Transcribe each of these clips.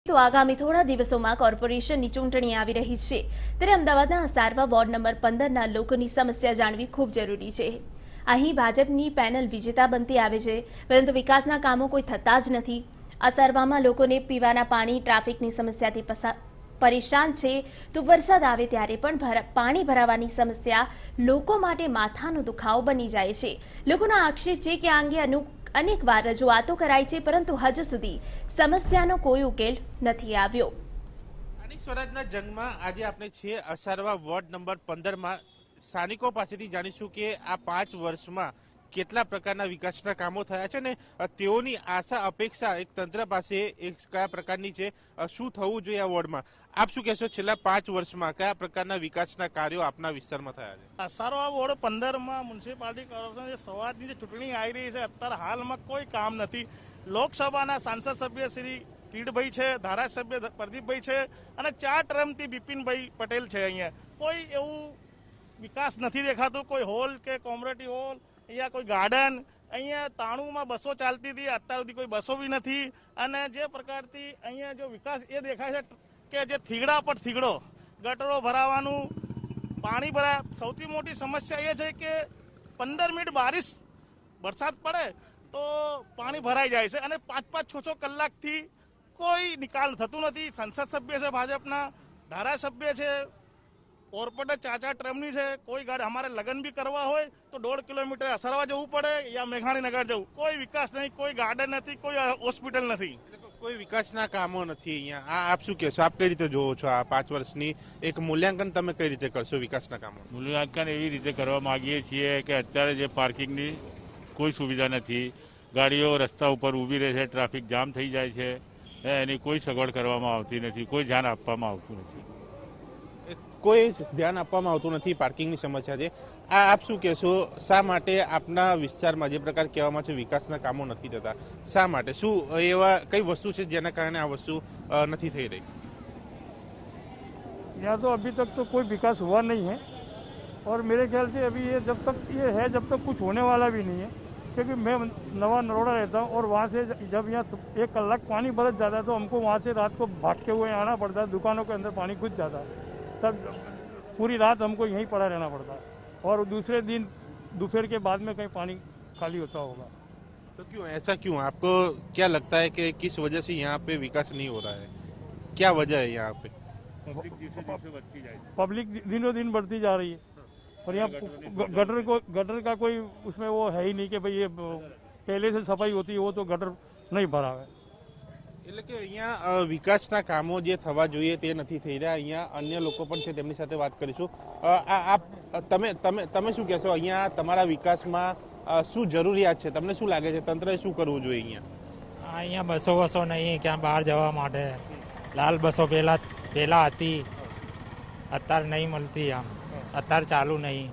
તો આગામી થોડા દિવસોમાં કોર્પોરેશનની ચૂંટણી આવી રહી છે, ત્યારે અમદાવાદના અસારવા વોર્ડ નંબર 15ના લોકોની સમસ્યા જાણવી ખૂબ જરૂરી છે। અહીં ભાજપની પેનલ વિજેતા બનતી આવે છે, પરંતુ વિકાસના કામો કોઈ થતા જ નથી। અસારવામાં લોકોને પીવાના પાણી, ટ્રાફિકની સમસ્યાથી પરેશાન છે, તો વરસાદ આવે ત્યારે પણ પાણી ભરાવાની સમસ્યા લોકો માટે માથાનો દુખાવો બની જાય છે। લોકોના આક્ષેપ છે કે આ અંગે અનેક વાર રજૂઆતો કરાઈ છે, પરંતુ હજુ સુધી સમસ્યાનો કોઈ ઉકેલ નથી આવ્યો। સ્થાનિક સ્વરાજના જંગમાં આજે આપણે છીએ અસારવા વોર્ડ નંબર 15માં। સ્થાનિકો પાસેથી જાણીશું કે આ 5 વર્ષમાં કેટલા પ્રકારના વિકાસના કામો થયા છે ને તેઓની આશા અપેક્ષા એક તંત્ર પાસે કયા પ્રકારની છે, શું થવું જોઈએ આ વોર્ડમાં। આપ શું કહેશો, છેલ્લા 5 વર્ષમાં કયા પ્રકારના વિકાસના કાર્યો આપના વિસ્તારમાં થયા છે? અસારવા વોર્ડ 15માં મ્યુનિસિપાલિટી કોર્પોરેશન સવારની જે ચૂંટણી આવી રહી છે, અત્યારે હાલમાં કોઈ કામ નથી। લોકસભાના સાંસદ સભ્ય શ્રી કીડભાઈ છે, ધારાસભ્ય પ્રદીપભાઈ છે અને 4 ટર્મથી બિપિનભાઈ પટેલ છે। અહીંયા કોઈ એવું વિકાસ નથી દેખાતું, કોઈ હોલ કે કોમ્યુનિટી હોલ, અહીંયા કોઈ ગાર્ડન, અહીંયા 93માં બસો ચાલતી હતી, અત્યાર સુધી કોઈ બસો બી નથી। અને જે પ્રકારથી અહીંયા જો વિકાસ એ દેખાય છે કે જે થીગડા પર થીગડો, ગટરો ભરાવાનું, પાણી ભરાય। સૌથી મોટી સમસ્યા એ છે કે 15 મિનિટ બારિશ વરસાદ પડે તો પાણી ભરાઈ જાય છે અને 5-5, 6-6 કલાકથી કોઈ નિકાલ થતું નથી। સંસદ સભ્ય છે ભાજપના, ધારાસભ્ય છે, કોર્પોરેટર 4-4 ટર્મની છે, કોઈ ગાડી અમારે લગ્ન બી કરવા હોય તો 1.5 કિલોમીટર અસારવા જવું પડે યા મેઘાણીનગર જવું। કોઈ વિકાસ નહીં, કોઈ ગાર્ડન નથી, કોઈ હોસ્પિટલ નથી, કોઈ વિકાસના કામો નથી અહીંયા। આપ શું કહેશો, આપ કઈ રીતે જોવો છો આ 5 વર્ષની એક મૂલ્યાંકન તમે કઈ રીતે કરશો વિકાસના કામો? મૂલ્યાંકન એવી રીતે કરવા માંગીએ છીએ કે અત્યારે જે પાર્કિંગની કોઈ સુવિધા નથી, ગાડીઓ રસ્તા ઉપર ઊભી રહે છે, ટ્રાફિક જામ થઈ જાય છે, એની કોઈ સગવડ કરવામાં આવતી નથી, કોઈ ધ્યાન આપવામાં આવતું નથી। કોઈ ધ્યાન આપવામાં આવતું નથી, પાર્કિંગની સમસ્યા છે। આપ શું કહેશો, શા માટે આપના વિસ્તારમાં જે પ્રકાર કહેવામાં છે વિકાસના કામો નથી થતા, શા માટે? શું એવા કઈ વસ્તુ છે જેના કારણે આ વસ્તુ નથી થઈ રહી? यहाँ तो अभी तक तो कोई विकास हुआ नहीं है और मेरे ख्याल से अभी ये जब तक ये है जब तक कुछ होने वाला भी नहीं है, क्योंकि मैं नवा नरोड़ा रहता हूँ और वहाँ से जब यहाँ 1 कलाक पानी बरस जाता है तो हमको वहाँ से रात को भागते हुए आना पड़ता है। दुकानों के अंदर पानी घुस जाता है, तब पूरी रात हमको यहीं पड़ा रहना पड़ता है और दूसरे दिन दोपहर के बाद में कहीं पानी खाली होता होगा। तो क्यों ऐसा, क्यों आपको क्या लगता है कि किस वजह से यहाँ पे विकास नहीं हो रहा है? क्या वजह है यहाँ पे? पब्लिक दिनों दिन बढ़ती जा रही है और यहाँ गटर का कोई उसमें वो है ही नहीं कि भाई ये पहले से सफाई होती है, वो तो गटर नहीं भरा है। એટલે કે અહીંયા વિકાસના કામો જે થવા જોઈએ તે નથી થઈ રહ્યા। અહીંયા અન્ય લોકો પણ છે, તેમની સાથે વાત કરીશું। આપ તમે શું કહેશો, અહીંયા તમારા વિકાસમાં શું જરૂરિયાત છે? તમને શું લાગે છે તંત્રએ શું કરવું જોઈએ અહીંયા? અહીંયા બસો નહીં, ક્યાં બહાર જવા માટે લાલ બસો પહેલા હતી, અત્યારે નહીં મળતી, આમ અત્યારે ચાલુ નહીં,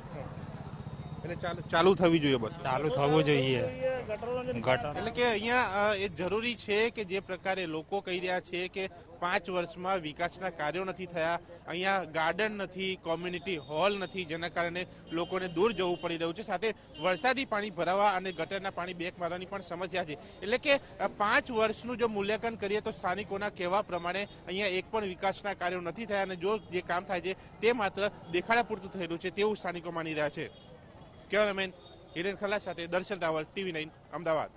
એટલે ચાલુ થવી જોઈએ, બસ ચાલુ થવું જોઈએ। એટલે કે અહીંયા એ જરૂરી છે કે જે પ્રકારે લોકો કહી રહ્યા છે કે 5 વર્ષમાં વિકાસના કાર્યો નથી થયા, અહીંયા ગાર્ડન નથી, કોમ્યુનિટી હોલ નથી, જેના કારણે લોકોને દૂર જવું પડી રહ્યું છે, સાથે વરસાદી પાણી ભરાવા અને ગટરના પાણી બેક મારવાની પણ સમસ્યા છે। એટલે કે 5 વર્ષનું જો મૂલ્યાંકન કરીએ તો સ્થાનિકોના કહેવા પ્રમાણે અહીંયા એક પણ વિકાસના કાર્યો નથી થયા અને જો જે કામ થાય છે તે માત્ર દેખાડા પૂરતું થયેલું છે તેવું સ્થાનિકો માની રહ્યા છે। કેમેરામેન હિરેન ખલ્લા સાથે દર્શન રાવલ, TV9 અમદાવાદ।